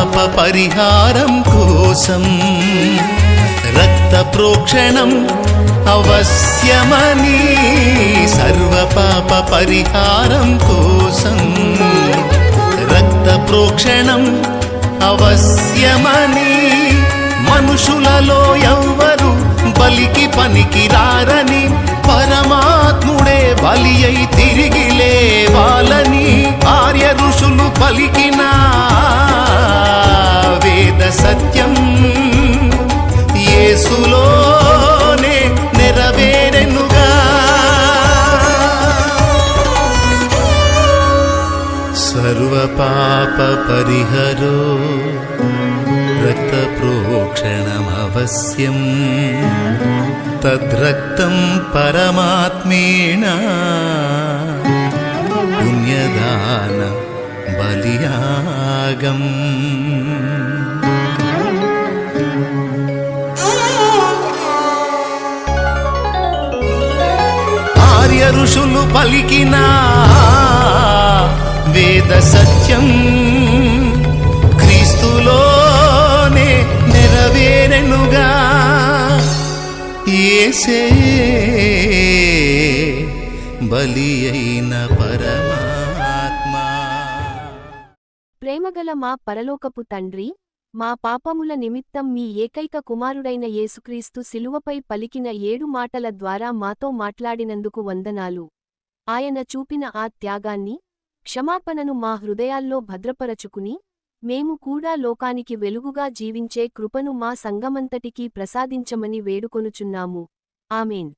పాప పరిహారం కోసం రక్త ప్రోక్షణం అవశ్యమని, సర్వ పాప పరిహారం కోసం రక్త ప్రోక్షణం అవశ్యమని, మనుషులలో ఎవ్వరు బలికి పనికి రారని, పరమాత్ముడే బలి అయి తిరిగి లేవాలని ఆర్య ఋషులు పలికిన వేద సత్యం యేసులోనే నెరవేరెనుగా. సర్వ పాప పరిహరో రక్త ప్రోక్షణమవశ్యం, తద్రక్తం పరమాత్మేణ పుణ్యదాన బలియాగం. ఆర్య ఋషులు పలికిన వేద సత్యం క్రీస్తులోనే నెరవేరెనుగా. యేసే బలి అయిన పరమాత్మ. ప్రేమగల మా పరలోకపు తండ్రి, మా పాపముల నిమిత్తం మీ ఏకైక కుమారుడైన యేసుక్రీస్తు శిలువపై పలికిన 7 మాటల ద్వారా మాతో మాట్లాడినందుకు వందనాలు. ఆయన చూపిన ఆ త్యాగాన్ని, క్షమాపణను మా హృదయాల్లో భద్రపరచుకుని, మేము కూడా లోకానికి వెలుగుగా జీవించే కృపను మా సంఘమంతటికీ ప్రసాదించమని వేడుకొనుచున్నాము. ఆమేన్.